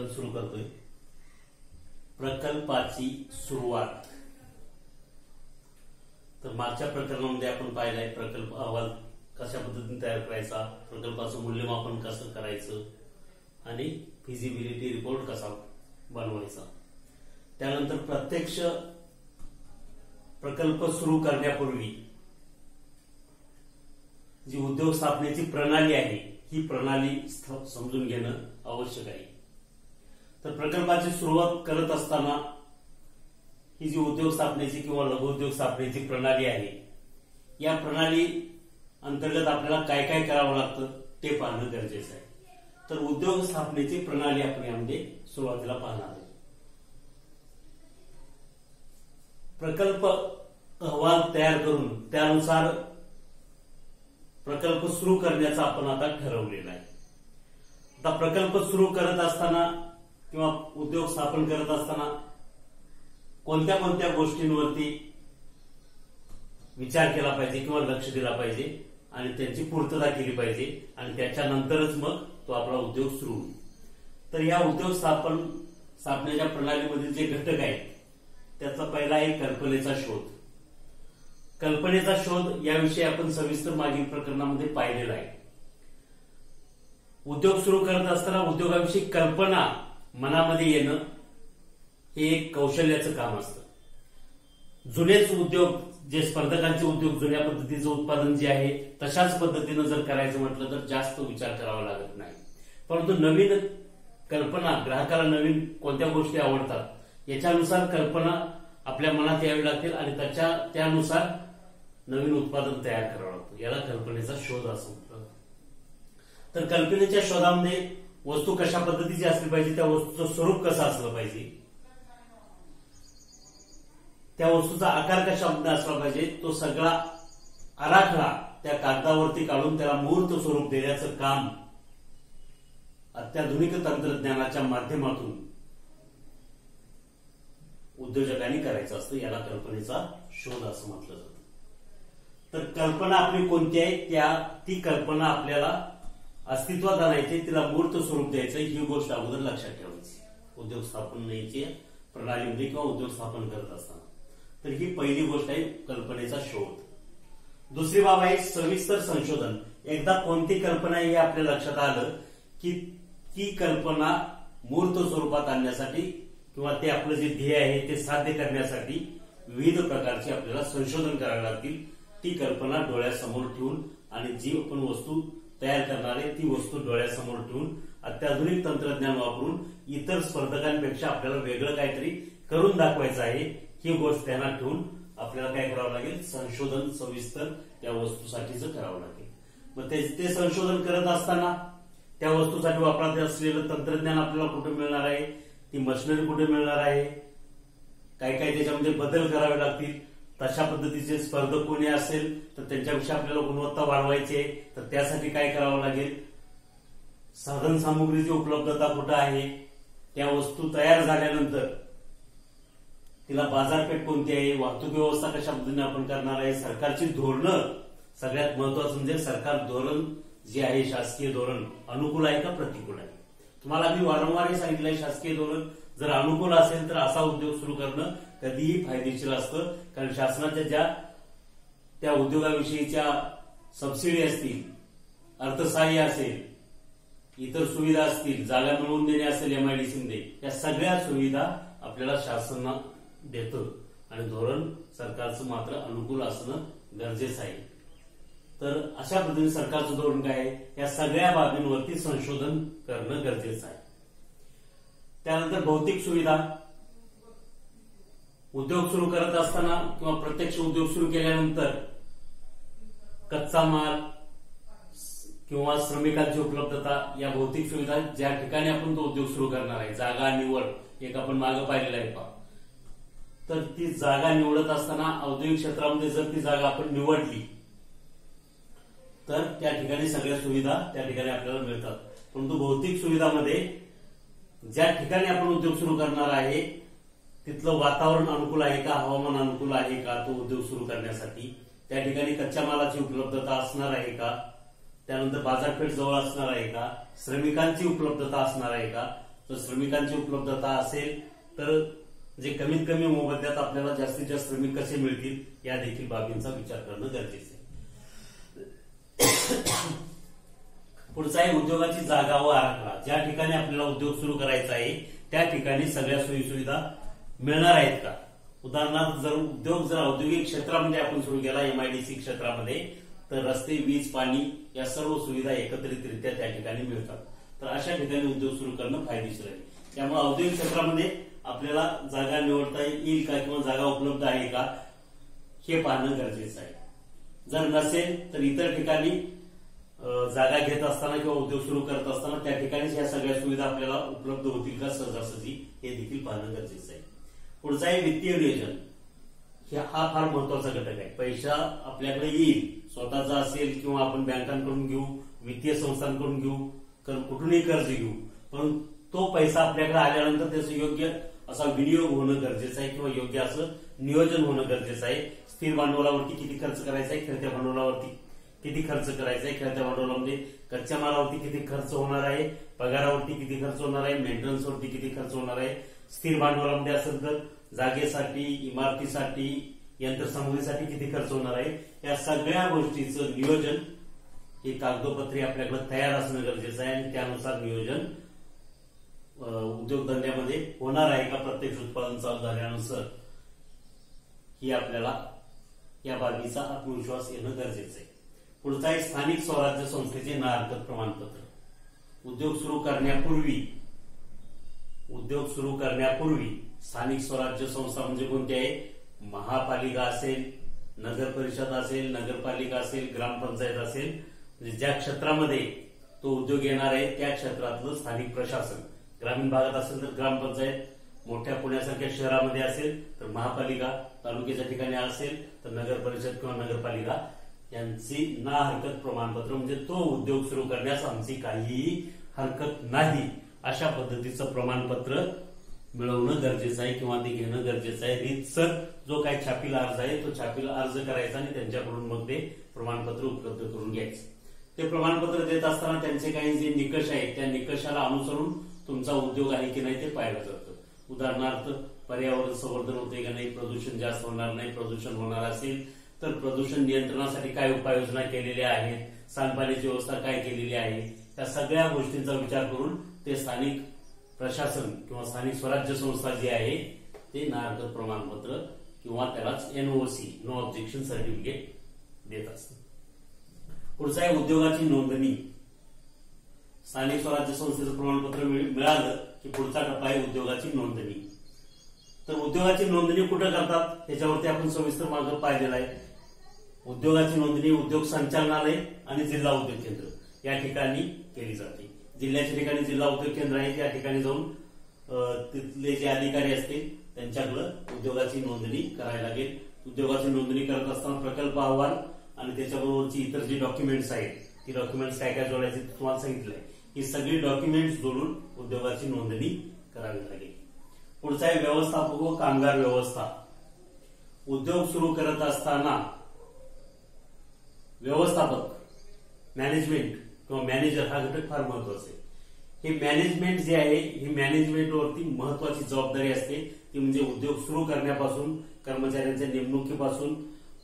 प्रकरण सुरू करतोय. प्रकल्पाची सुरुवात. तर मागच्या प्रकरणामध्ये आपण पाहिलंय प्रकल्प अहवाल कशा पद्धतीने तयार करायचा, प्रकल्पाचं मूल्यमापन कसं करायचं आणि फिजिबिलिटी रिपोर्ट कसा बनवायचा. त्यानंतर प्रत्यक्ष प्रकल्प सुरू करण्यापूर्वी जी उद्योग स्थापनेची प्रणाली आहे ही प्रणाली समजून घेणं आवश्यक आहे. तर प्रकल्पाची सुरुवात करत असताना ही जी उद्योग स्थापनेची किंवा लघु उद्योग स्थापनेची प्रणाली आहे या प्रणाली अंतर्गत आपल्याला काय काय करावं लागतं ते पाहणं गरजेचं आहे. तर उद्योग स्थापनेची प्रणाली आपण यामध्ये सुरुवातीला पाहणार आहोत. प्रकल्प अहवाल तयार करून त्यानुसार प्रकल्प सुरू करण्याचा आपण आता ठरवलेला आहे. आता प्रकल्प सुरू करत असताना किंवा उद्योग स्थापन करत असताना कोणत्या कोणत्या गोष्टींवरती विचार केला पाहिजे किंवा लक्ष दिला पाहिजे आणि त्यांची पूर्तता केली पाहिजे आणि त्याच्यानंतरच मग तो आपला उद्योग सुरू होईल. तर या उद्योग स्थापनेच्या प्रणालीमधील जे घटक आहेत त्याचा पहिला आहे कल्पनेचा शोध. कल्पनेचा शोध याविषयी आपण सविस्तर मागील प्रकरणामध्ये पाहिलेला आहे. उद्योग सुरू करत असताना उद्योगाविषयी कल्पना मनामध्ये येणं हे एक कौशल्याचं काम असतं. जुनेच उद्योग जे स्पर्धकांचे उद्योग जुन्या पद्धतीचं उत्पादन जे आहे तशाच पद्धतीनं जर करायचं म्हटलं तर जास्त विचार करावा लागत नाही. परंतु नवीन कल्पना ग्राहकाला नवीन कोणत्या गोष्टी आवडतात याच्यानुसार कल्पना आपल्या मनात यावी लागतील आणि त्यानुसार नवीन उत्पादन तयार करावं लागतं. याला कल्पनेचा शोध असं म्हणतात. तर कल्पनेच्या शोधामध्ये वस्तू कशा पद्धतीची असली पाहिजे, त्या वस्तूचं स्वरूप कसं असलं पाहिजे, त्या वस्तूचा आकार कशा असला पाहिजे, तो सगळा आराखडा त्या कागदावरती काढून त्याला मूर्त स्वरूप देण्याचं काम अत्याधुनिक तंत्रज्ञानाच्या माध्यमातून उद्योजकांनी करायचं असतं. याला कल्पनेचा शोध असं म्हटलं जातं. तर कल्पना आपली कोणती आहे ती कल्पना आपल्याला अस्तित्वात आणायची, तिला मूर्त स्वरूप द्यायचं ही गोष्ट अगोदर लक्षात ठेवायची उद्योग स्थापनेची प्रणालीमध्ये किंवा उद्योग स्थापन करत असताना. तर ही पहिली गोष्ट आहे कल्पनेचा शोध. दुसरी बाब आहे सविस्तर संशोधन. एकदा कोणती कल्पना हे आपल्या लक्षात आलं की ती कल्पना मूर्त स्वरूपात आणण्यासाठी किंवा ते आपलं जे ध्येय आहे ते साध्य करण्यासाठी विविध प्रकारचे आपल्याला संशोधन करावे लागतील. ती कल्पना डोळ्यासमोर ठेवून आणि जी आपण वस्तू तयार करणार आहे ती वस्तू डोळ्यासमोर ठेवून अत्याधुनिक तंत्रज्ञान वापरून इतर स्पर्धकांपेक्षा आपल्याला वेगळं काहीतरी करून दाखवायचं आहे ही गोष्ट ध्यानात ठेवून आपल्याला काय करावं लागेल, संशोधन सविस्तर त्या वस्तूसाठीच करावं लागेल. मग ते संशोधन करत असताना त्या वस्तूसाठी वापरात असलेलं तंत्रज्ञान आपल्याला कुठे मिळणार आहे, ती मशिनरी कुठे मिळणार आहे, काय काय त्याच्यामध्ये बदल करावे लागतील, तशा पद्धतीचे स्पर्धक कोणी असेल तर त्यांच्यापेक्षा आपल्याला गुणवत्ता वाढवायची तर त्यासाठी काय करावं लागेल, साधन सामुग्रीची उपलब्धता कुठं आहे, त्या वस्तू तयार झाल्यानंतर तिला बाजारपेठ कोणती आहे, वाहतूक व्यवस्था कशा पद्धतीने आपण करणार आहे, सरकारची धोरणं सगळ्यात महत्वाचं म्हणजे सरकार धोरण जे आहे शासकीय धोरण अनुकूल आहे का प्रतिकूल आहे. तुम्हाला मी वारंवार सांगितलंय शासकीय धोरण जर अनुकूल असेल तर असा उद्योग सुरू करणं कधीही फायदेशीर असतं. कारण शासनाच्या त्या उद्योगाविषयीच्या सबसिडी असतील, अर्थसहाय्य असेल, इतर सुविधा असतील, जागा मिळवून देणे असेल एमआयडीसीमध्ये, या सगळ्या सुविधा आपल्याला शासन देतं आणि धोरण सरकारचं मात्र अनुकूल असणं गरजेचं आहे. तर अशा पद्धतीने सरकारचं धोरण काय आहे या सगळ्या बाबींवरती संशोधन करणं गरजेचं आहे. त्यानंतर भौतिक सुविधा. उद्योग सुरू करत असताना किंवा प्रत्यक्ष उद्योग सुरू केल्यानंतर कच्चा माल किंवा श्रमिकांची उपलब्धता या भौतिक सुविधा ज्या ठिकाणी आपण तो उद्योग सुरू करणार आहे, जागा निवड एक आपण मागे पाहिलेलं आहे पहा. तर ती जागा निवडत असताना औद्योगिक क्षेत्रामध्ये जर ती जागा आपण निवडली तर त्या ठिकाणी सगळ्या सुविधा त्या ठिकाणी आपल्याला मिळतात. परंतु भौतिक सुविधामध्ये ज्या ठिकाणी आपण उद्योग सुरू करणार आहे तिथलं वातावरण अनुकूल आहे का, हवामान अनुकूल आहे का तो उद्योग सुरू करण्यासाठी, त्या ठिकाणी कच्च्या मालाची उपलब्धता असणार आहे का, त्यानंतर बाजारपेठ जवळ असणार आहे का, श्रमिकांची उपलब्धता असणार आहे का, जर श्रमिकांची उपलब्धता असेल तर जे कमीत कमी मोबदल्यात आपल्याला जास्तीत जास्त श्रमिक कसे मिळतील या देखील बाबींचा विचार करणं गरजेचं आहे. पुढचा आहे उद्योगाची जागा व आराखडा. ज्या ठिकाणी आपल्याला उद्योग सुरू करायचा आहे त्या ठिकाणी सगळ्या सोयी सुविधा मिळणार आहेत का? उदाहरणार्थ जर औद्योगिक क्षेत्रामध्ये आपण सुरू केला, एमआयडीसी क्षेत्रामध्ये, तर रस्ते, वीज, पाणी या सर्व सुविधा एकत्रितरित्या त्या ठिकाणी मिळतात. तर अशा ठिकाणी उद्योग सुरू करणं फायदेशीर आहे. त्यामुळे औद्योगिक क्षेत्रामध्ये आपल्याला जागा निवडता येईल का किंवा जागा उपलब्ध आहे का हे पाहणं गरजेचं आहे. जर नसेल तर इतर ठिकाणी जागा घेत असताना किंवा उद्योग सुरू करत असताना त्या ठिकाणीच या सगळ्या सुविधा आपल्याला उपलब्ध होतील का सहजासहजी हे देखील पाहणं गरजेचं आहे. पुढचा आहे वित्तीय नियोजन. हा फार महत्वाचा घटक आहे. पैसा आपल्याकडे येईल, स्वतःचा असेल किंवा आपण बँकांकडून घेऊ, वित्तीय संस्थांकडून घेऊ, कुठूनही कर्ज घेऊ, पण तो पैसा आपल्याकडे आल्यानंतर त्याचं योग्य असा विनियोग होणं गरजेचं आहे किंवा योग्य असं नियोजन होणं गरजेचं आहे. स्थिर भांडवलावरती किती खर्च करायचा आहे, खेळत्या भांडवलावरती किती खर्च करायचा आहे, खेळत्या भांडवलामध्ये कच्च्या मालावरती किती खर्च होणार आहे, पगारावरती किती खर्च होणार आहे, मेंटेनन्सवरती किती खर्च होणार आहे, स्थिर भांडवलामध्ये असेल तर जागेसाठी, इमारतीसाठी, यंत्रसामुग्रीसाठी किती खर्च होणार आहे. या सगळ्या गोष्टीचं नियोजन हे कागदोपत्री आपल्याकडे तयार असणं गरजेचं आहे आणि त्यानुसार नियोजन उद्योगधंद्यामध्ये होणार आहे का प्रत्यक्ष उत्पादन चालू झाल्यानुसार ही आपल्याला या बाबीचा आत्मविश्वास येणं गरजेचं आहे. पुढचा आहे स्थानिक स्वराज्य संस्थेचे ना हरकत प्रमाणपत्र. उद्योग सुरू करण्यापूर्वी स्थानिक स्वराज्य संस्था म्हणजे कोणती आहे? महापालिका असेल, नगर परिषद असेल, नगरपालिका असेल, ग्रामपंचायत असेल, म्हणजे ज्या क्षेत्रामध्ये तो उद्योग येणार आहे त्या क्षेत्रातलं स्थानिक प्रशासन, ग्रामीण भागात असेल तर ग्रामपंचायत, मोठ्या पुण्यासारख्या शहरामध्ये असेल तर महापालिका, तालुक्याच्या ठिकाणी असेल तर नगर परिषद किंवा नगरपालिका यांची ना हरकत प्रमाणपत्र, म्हणजे तो उद्योग सुरू करण्यास आमची काहीही हरकत नाही अशा पद्धतीचं प्रमाणपत्र मिळवणं गरजेचं आहे किंवा ते घेणं गरजेचं आहे. रीतसर जो काही छापील अर्ज आहे तो छापील अर्ज करायचा आणि त्यांच्याकडून मग ते प्रमाणपत्र उपलब्ध करून घ्यायचं. ते प्रमाणपत्र देत असताना त्यांचे काही जे निकष आहेत त्या निकषाला अनुसरून तुमचा उद्योग आहे की नाही ते पाहिलं जातं. उदाहरणार्थ पर्यावरण संवर्धन होते का नाही, प्रदूषण जास्त होणार नाही, प्रदूषण होणार असेल तर प्रदूषण नियंत्रणासाठी काय उपाययोजना केलेल्या आहेत, सांडपाण्याची व्यवस्था काय केलेली आहे, या सगळ्या गोष्टींचा विचार करून ते स्थानिक प्रशासन किंवा स्थानिक स्वराज्य संस्था जी आहे ते ना हरकत प्रमाणपत्र किंवा त्यालाच एनओसी, नो ऑब्जेक्शन सर्टिफिकेट देत असतं. पुढचा आहे उद्योगाची नोंदणी. स्थानिक स्वराज्य संस्थेचं प्रमाणपत्र मिळालं की पुढचा टप्पा आहे उद्योगाची नोंदणी. तर उद्योगाची नोंदणी कुठं करतात त्याच्यावरती आपण सविस्तर मार्ग पाहिलेला आहे. उद्योगाची नोंदणी उद्योग संचालनालय आणि जिल्हा उद्योग केंद्र या ठिकाणी केली जाते. जिल्ह्याच्या ठिकाणी जिल्हा उद्योग केंद्र आहे, त्या ठिकाणी जाऊन तिथले जे अधिकारी असतील त्यांच्याकडे उद्योगाची नोंदणी करायला लागेल. उद्योगाची नोंदणी करत असताना प्रकल्प अहवाल आणि त्याच्याबरोबरची इतर जी डॉक्युमेंट्स आहेत ती डॉक्युमेंट्स काय काय जोडायचे तुम्हाला सांगितलंय. ही सगळी डॉक्युमेंट्स जोडून उद्योगाची नोंदणी करावी लागेल. पुढचा आहे व्यवस्थापक व कामगार व्यवस्था. उद्योग सुरू करत असताना व्यवस्थापक, मॅनेजमेंट किंवा मॅनेजर हा घटक फार महत्वाचा आहे. हे मॅनेजमेंट जे आहे ही मॅनेजमेंटवरती महत्वाची जबाबदारी असते. ती म्हणजे उद्योग सुरू करण्यापासून, कर्मचाऱ्यांच्या नेमणुकीपासून,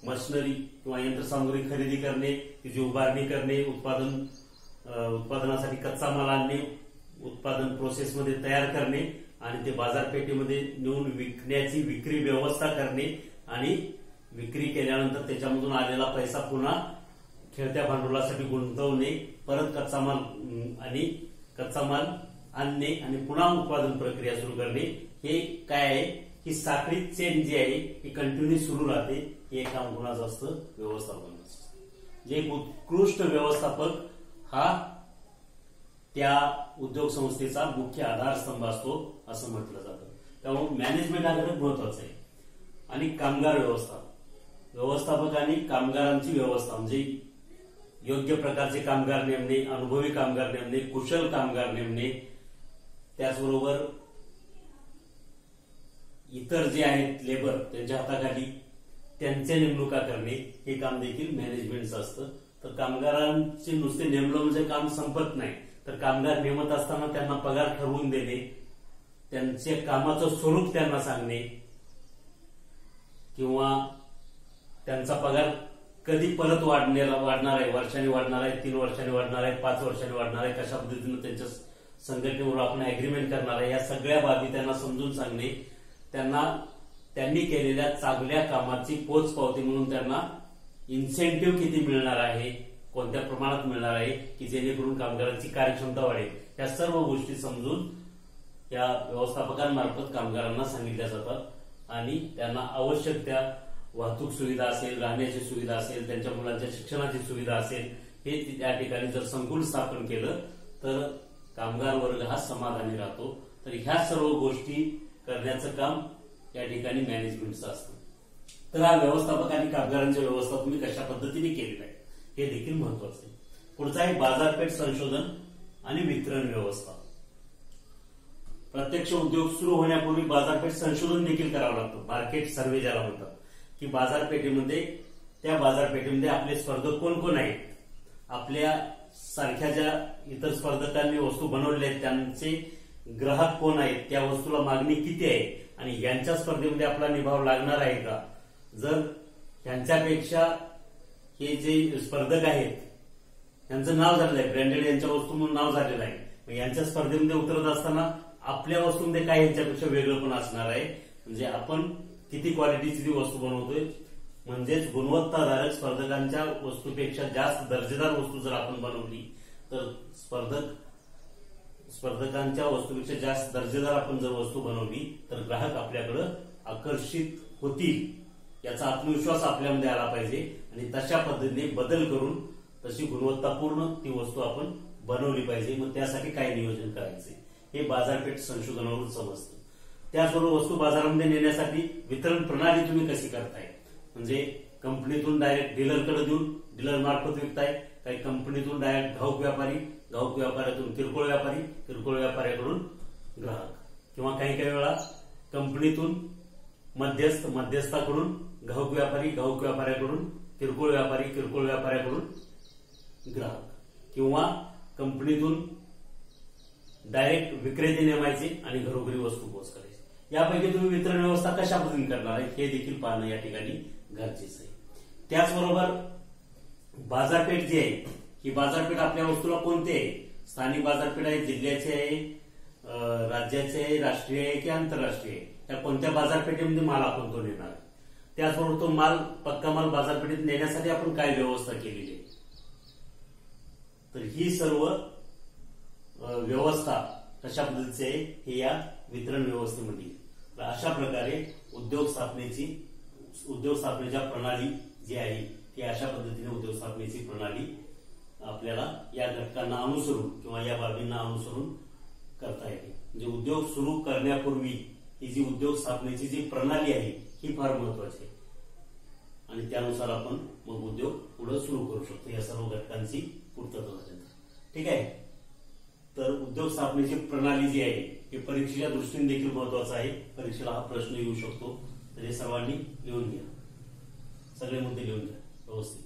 मशिनरी किंवा यंत्रसामुग्री खरेदी करणे, तिची उभारणी करणे, उत्पादनासाठी कच्चा माल आणणे, उत्पादन प्रोसेसमध्ये तयार करणे आणि ते बाजारपेठेमध्ये नेऊन विकण्याची विक्री व्यवस्था करणे आणि विक्री केल्यानंतर त्याच्यामधून आलेला पैसा पुन्हा खेळत्या भांडवलासाठी गुंतवणे, परत कच्चा माल आणणे आणि पुन्हा उत्पादन प्रक्रिया सुरू करणे. हे काय आहे, ही साखळी चेन जी आहे ही कंटिन्यू सुरू राहते. हे काम कोणाचं असतं? व्यवस्थापनाचं. जे एक उत्कृष्ट व्यवस्थापक हा त्या उद्योग संस्थेचा मुख्य आधारस्तंभ असतो असं म्हटलं जातं. त्यामुळे मॅनेजमेंट हा घटक महत्वाचा आहे. आणि कामगार व्यवस्थापक आणि कामगारांची व्यवस्था म्हणजे योग्य प्रकारचे कामगार नेमणे, अनुभवी कामगार नेमणे, कुशल कामगार नेमणे, त्याचबरोबर इतर जे आहेत लेबर त्यांच्या हाताखाली त्यांचे नेमणुका करणे हे काम देखील मॅनेजमेंटचं असतं. तर कामगारांचे नुसते नेमलं म्हणजे काम संपत नाही, तर कामगार नेमत असताना त्यांना पगार ठरवून देणे, त्यांचे कामाचं स्वरूप त्यांना सांगणे किंवा त्यांचा पगार कधी परत वाढणार आहे, वर्षांनी वाढणार आहे, 3 वर्षांनी वाढणार आहे, 5 वर्षांनी वाढणार आहे, कशा पद्धतीने त्यांच्या संघटनेवर आपण अग्रीमेंट करणार आहे, या सगळ्या बाबी त्यांना समजून सांगणे, त्यांनी केलेल्या चांगल्या कामाची पोचपावती म्हणून त्यांना इन्सेंटिव्ह किती मिळणार आहे, कोणत्या प्रमाणात मिळणार आहे, की जेणेकरून कामगारांची कार्यक्षमता वाढेल, या सर्व गोष्टी समजून या व्यवस्थापकांमार्फत कामगारांना सांगितल्या जातात आणि त्यांना आवश्यक त्या वाहतूक सुविधा असेल, राहण्याची सुविधा असेल, त्यांच्या मुलांच्या शिक्षणाची सुविधा असेल, हे त्या ठिकाणी जर संकुल स्थापन केलं तर कामगार वर्ग हा समाधानी राहतो. तर ह्या सर्व गोष्टी करण्याचं काम या ठिकाणी मॅनेजमेंटचं असतं. तर हा व्यवस्थापक आणि कामगारांच्या व्यवस्था तुम्ही कशा पद्धतीने केलेला आहे हे देखील महत्वाचं आहे. पुढचा आहे बाजारपेठ संशोधन आणि वितरण व्यवस्था. प्रत्यक्ष उद्योग सुरू होण्यापूर्वी बाजारपेठ संशोधन देखील करावं लागतं, मार्केट सर्व्हे ज्याला म्हणतात, की त्या बाजारपेठेमध्ये आपले स्पर्धक कोण कोण आहेत, आपल्या सारख्या ज्या इतर स्पर्धकांनी वस्तू बनवलेल्या आहेत त्यांचे ग्राहक कोण आहेत, त्या वस्तूला मागणी किती आहे आणि यांच्या स्पर्धेमध्ये आपला निभाव लागणार आहे का. जर यांच्यापेक्षा हे जे स्पर्धक आहेत यांचं नाव झालेलं आहे, ब्रँडेड यांच्या वस्तू म्हणून नाव झालेलं आहे, यांच्या स्पर्धेमध्ये उतरत असताना आपल्या वस्तूमध्ये काय यांच्यापेक्षा वेगळं पण असणार आहे. म्हणजे आपण किती क्वालिटीची ती वस्तू बनवतोय, म्हणजेच गुणवत्ताधारक स्पर्धकांच्या वस्तूपेक्षा जास्त दर्जेदार वस्तू जर आपण बनवली तर स्पर्धकांच्या वस्तूपेक्षा जास्त दर्जेदार आपण जर वस्तू बनवली तर ग्राहक आपल्याकडे आकर्षित होतील, याचा आत्मविश्वास आपल्यामध्ये आला पाहिजे आणि तशा पद्धतीने बदल करून तशी गुणवत्तापूर्ण ती वस्तू आपण बनवली पाहिजे. मग त्यासाठी काय नियोजन करायचे हे बाजारपेठ संशोधनावरून समजतं. त्याचबरोबर वस्तू बाजारामध्ये नेण्यासाठी वितरण प्रणाली तुम्ही कशी करताय, म्हणजे कंपनीतून डायरेक्ट डीलरकडे देऊन डीलर मार्फत विकताय, काही कंपनीतून डायरेक्ट घाऊक व्यापाऱ्यातून किरकोळ व्यापाऱ्याकडून ग्राहक, किंवा काही वेळा कंपनीतून मध्यस्थाकडून घाऊक व्यापाऱ्याकडून किरकोळ व्यापाऱ्याकडून ग्राहक, किंवा कंपनीतून डायरेक्ट विक्रेते नेमायचे आणि घरोघरी वस्तू पोच करायची. यापैकी तुम्ही वितरण व्यवस्था कशा पद्धतीने करणार आहे हे देखील पाहणं या ठिकाणी गरजेचं आहे. त्याचबरोबर बाजारपेठ जी आहे ही बाजारपेठ आपल्या वस्तूला कोणती आहे, स्थानिक बाजारपेठ आहे, जिल्ह्याची आहे, राज्याची आहे, राष्ट्रीय आहे की आंतरराष्ट्रीय आहे, त्या कोणत्या बाजारपेठेमध्ये माल आपण तो नेणार. त्याचबरोबर तो माल पक्का माल बाजारपेठेत नेण्यासाठी आपण काय व्यवस्था केलेली आहे. तर ही सर्व व्यवस्था कशा पद्धतीची आहे हे या वितरण व्यवस्थेमध्ये. अशा प्रकारे उद्योग स्थापनेच्या प्रणाली जी आहे ती अशा पद्धतीने उद्योग स्थापनेची प्रणाली आपल्याला या घटकांना अनुसरून किंवा या बाबींना अनुसरून करता येते. म्हणजे उद्योग सुरू करण्यापूर्वी ही जी उद्योग स्थापनेची जी प्रणाली आहे ही फार महत्वाची आहे आणि त्यानुसार आपण मग उद्योग पुढे सुरू करू शकतो या सर्व घटकांची पूर्तता झाल्यानंतर. ठीक आहे. तर उद्योग स्थापनेची प्रणाली जी आहे हे परीक्षेच्या दृष्टीने देखील महत्वाचं आहे. परीक्षेला हा प्रश्न येऊ शकतो, तर हे सर्वांनी लिहून घ्या, सगळे मुद्दे लिहून घ्या व्यवस्थित.